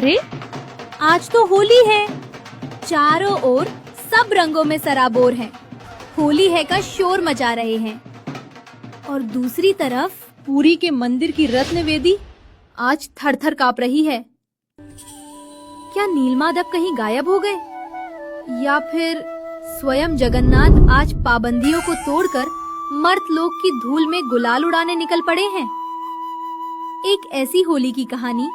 अरे, आज तो होली है। चारों ओर सब रंगों में सराबोर हैं। होली है का शोर मचा रहे हैं। और दूसरी तरफ पुरी के मंदिर की रत्न वेदी आज थर-थर कांप रही है। क्या नीलमाधव कहीं गायब हो गए? या फिर स्वयं जगन्नाथ आज पाबंदियों को तोड़कर मर्तलोक की धूल में गुलाल उड़ाने निकल पड़े हैं? एक ऐसी होली की कहानी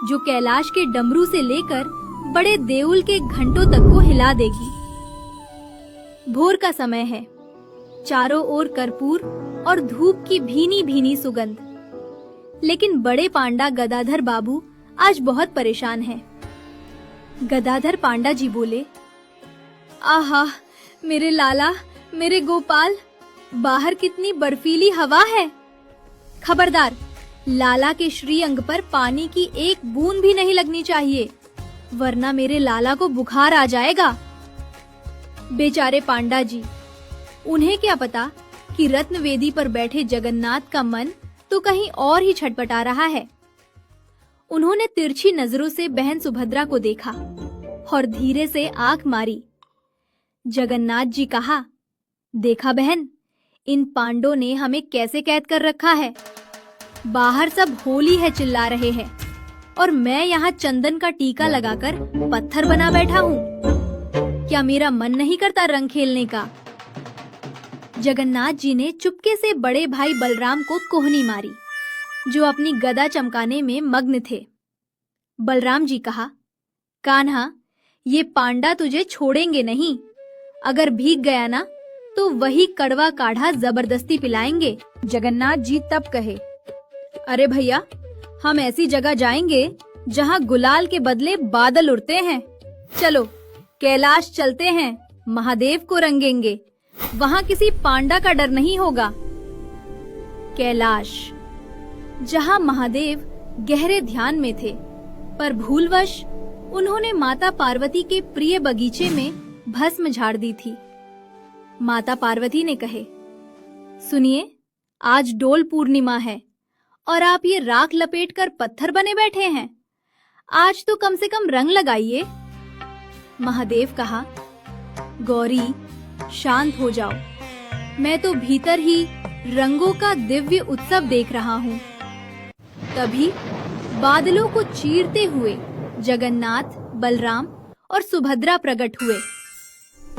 जो कैलाश के डमरू से लेकर बड़े देउल के घंटों तक को हिला देगी। भोर का समय है। चारों ओर कर्पूर और धूप की भीनी भीनी सुगंध। लेकिन बड़े पांडा गदाधर बाबू आज बहुत परेशान हैं। गदाधर पांडा जी बोले, आहा, मेरे लाला, मेरे गोपाल, बाहर कितनी बर्फीली हवा है। खबरदार, लाला के श्री अंग पर पानी की एक बूंद भी नहीं लगनी चाहिए, वरना मेरे लाला को बुखार आ जाएगा। बेचारे पांडा जी, उन्हें क्या पता कि रत्न वेदी पर बैठे जगन्नाथ का मन तो कहीं और ही छटपटा रहा है। उन्होंने तिरछी नजरों से बहन सुभद्रा को देखा और धीरे से आंख मारी। जगन्नाथ जी कहा, देखा बहन, इन पांडों ने हमें कैसे कैद कर रखा है। बाहर सब होली है चिल्ला रहे हैं और मैं यहाँ चंदन का टीका लगाकर पत्थर बना बैठा हूँ। क्या मेरा मन नहीं करता रंग खेलने का? जगन्नाथ जी ने चुपके से बड़े भाई बलराम को कोहनी मारी, जो अपनी गदा चमकाने में मग्न थे। बलराम जी कहा, कान्हा, ये पांडा तुझे छोड़ेंगे नहीं। अगर भीग गया ना तो वही कड़वा काढ़ा जबरदस्ती पिलाएंगे। जगन्नाथ जी तब कहे, अरे भैया, हम ऐसी जगह जाएंगे जहाँ गुलाल के बदले बादल उड़ते हैं। चलो कैलाश चलते हैं, महादेव को रंगेंगे। वहाँ किसी पांडा का डर नहीं होगा। कैलाश, जहाँ महादेव गहरे ध्यान में थे, पर भूलवश उन्होंने माता पार्वती के प्रिय बगीचे में भस्म झाड़ दी थी। माता पार्वती ने कहे, सुनिए, आज डोल पूर्णिमा है और आप ये राख लपेटकर पत्थर बने बैठे हैं। आज तो कम से कम रंग लगाइए। महादेव कहा, गौरी, शांत हो जाओ। मैं तो भीतर ही रंगों का दिव्य उत्सव देख रहा हूँ। तभी बादलों को चीरते हुए जगन्नाथ, बलराम और सुभद्रा प्रकट हुए।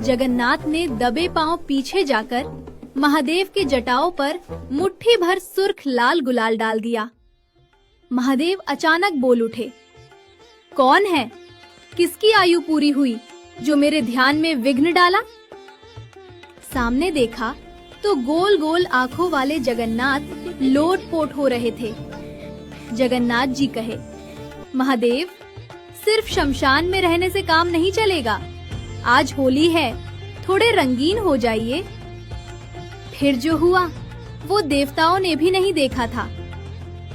जगन्नाथ ने दबे पांव पीछे जाकर महादेव के जटाओं पर मुट्ठी भर सुर्ख लाल गुलाल डाल दिया। महादेव अचानक बोल उठे, कौन है? किसकी आयु पूरी हुई जो मेरे ध्यान में विघ्न डाला? सामने देखा तो गोल गोल आंखों वाले जगन्नाथ लोट-पोट हो रहे थे। जगन्नाथ जी कहे, महादेव, सिर्फ शमशान में रहने से काम नहीं चलेगा। आज होली है, थोड़े रंगीन हो जाइए। फिर जो हुआ वो देवताओं ने भी नहीं देखा था।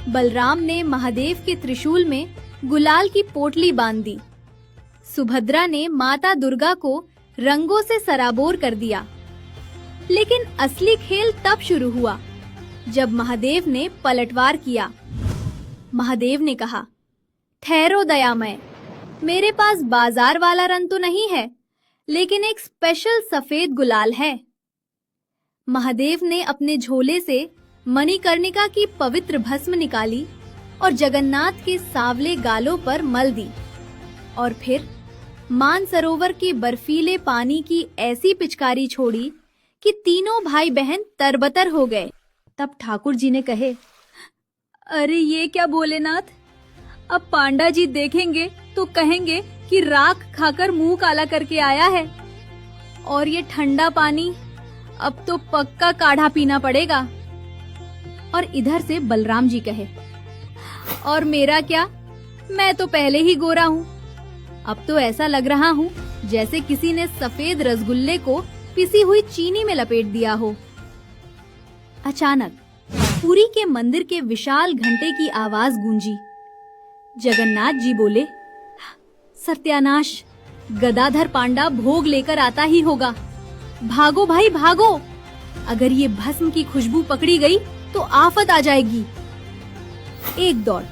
बलराम ने महादेव के त्रिशूल में गुलाल की पोटली बांध दी। सुभद्रा ने माता दुर्गा को रंगों से सराबोर कर दिया। लेकिन असली खेल तब शुरू हुआ जब महादेव ने पलटवार किया। महादेव ने कहा, ठहरो दयामय, मेरे पास बाजार वाला रंग तो नहीं है, लेकिन एक स्पेशल सफेद गुलाल है। महादेव ने अपने झोले से मणिकर्णिका की पवित्र भस्म निकाली और जगन्नाथ के सांवले गालों पर मल दी और फिर मानसरोवर के बर्फीले पानी की ऐसी पिचकारी छोड़ी कि तीनों भाई बहन तरबतर हो गए। तब ठाकुर जी ने कहे, अरे ये क्या भोलेनाथ, अब पांडा जी देखेंगे तो कहेंगे कि राख खाकर मुंह काला करके आया है। और ये ठंडा पानी, अब तो पक्का काढ़ा पीना पड़ेगा। और इधर से बलराम जी कहे, और मेरा क्या, मैं तो पहले ही गोरा हूँ। अब तो ऐसा लग रहा हूँ जैसे किसी ने सफेद रसगुल्ले को पिसी हुई चीनी में लपेट दिया हो। अचानक पुरी के मंदिर के विशाल घंटे की आवाज गूंजी। जगन्नाथ जी बोले, सत्यानाश, गदाधर पांडा भोग लेकर आता ही होगा। भागो भाई भागो, अगर ये भस्म की खुशबू पकड़ी गई तो आफत आ जाएगी। एक दौड़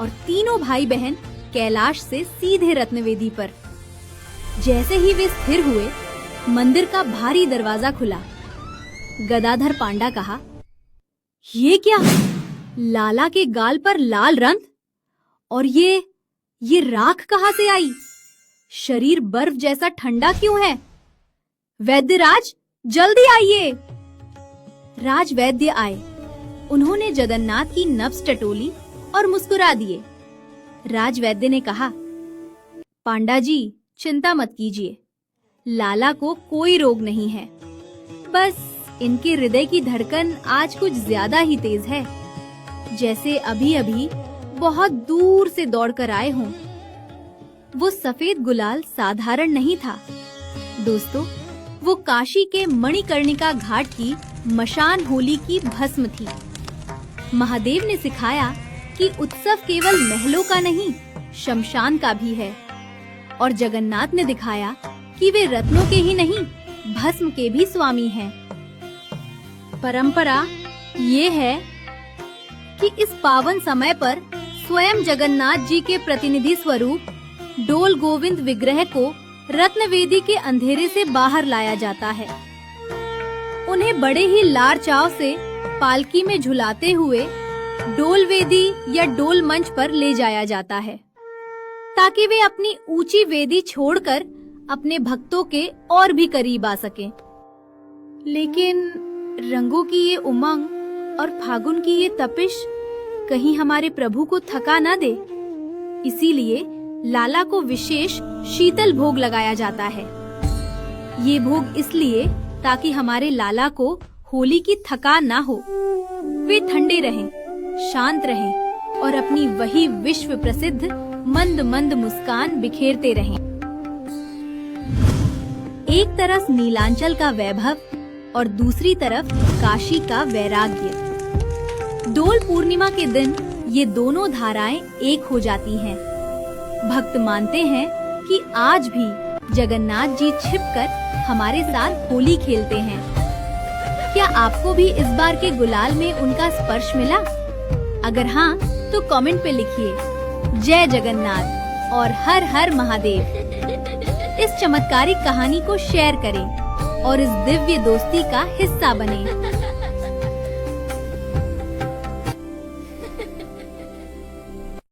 और तीनों भाई बहन कैलाश से सीधे रत्नवेदी पर। जैसे ही वे स्थिर हुए, मंदिर का भारी दरवाजा खुला। गदाधर पांडा कहा, ये क्या? लाला के गाल पर लाल रंग, और ये राख कहाँ से आई? शरीर बर्फ जैसा ठंडा क्यों है? वैद्यराज, जल्दी आइए। राज वैद्य आए। उन्होंने जगन्नाथ की नब्ज टटोली और मुस्कुरा दिए। राज वैद्य ने कहा, पांडा जी, चिंता मत कीजिए, लाला को कोई रोग नहीं है, बस इनके हृदय की धड़कन आज कुछ ज्यादा ही तेज है, जैसे अभी अभी बहुत दूर से दौड़कर आए हों। वो सफेद गुलाल साधारण नहीं था दोस्तों, वो काशी के मणिकर्णिका घाट की मशान होली की भस्म थी। महादेव ने सिखाया कि उत्सव केवल महलों का नहीं, शमशान का भी है, और जगन्नाथ ने दिखाया कि वे रत्नों के ही नहीं, भस्म के भी स्वामी हैं। परंपरा ये है कि इस पावन समय पर स्वयं जगन्नाथ जी के प्रतिनिधि स्वरूप डोल गोविंद विग्रह को रत्नवेदी के अंधेरे से बाहर लाया जाता है। उन्हें बड़े ही लार चाव से पालकी में झुलाते हुए डोल वेदी या डोल मंच पर ले जाया जाता है, ताकि वे अपनी ऊंची वेदी छोड़कर अपने भक्तों के और भी करीब आ सकें। लेकिन रंगों की ये उमंग और फागुन की ये तपिश कहीं हमारे प्रभु को थका न दे, इसीलिए लाला को विशेष शीतल भोग लगाया जाता है। ये भोग इसलिए ताकि हमारे लाला को होली की थकान ना हो, वे ठंडे रहें, शांत रहें और अपनी वही विश्व प्रसिद्ध मंद मंद मुस्कान बिखेरते रहें। एक तरफ नीलांचल का वैभव और दूसरी तरफ काशी का वैराग्य। डोल पूर्णिमा के दिन ये दोनों धाराएं एक हो जाती हैं। भक्त मानते हैं कि आज भी जगन्नाथ जी छिपकर हमारे साथ होली खेलते हैं। क्या आपको भी इस बार के गुलाल में उनका स्पर्श मिला? अगर हाँ, तो कमेंट पे लिखिए जय जगन्नाथ और हर हर महादेव। इस चमत्कारिक कहानी को शेयर करें और इस दिव्य दोस्ती का हिस्सा बनें।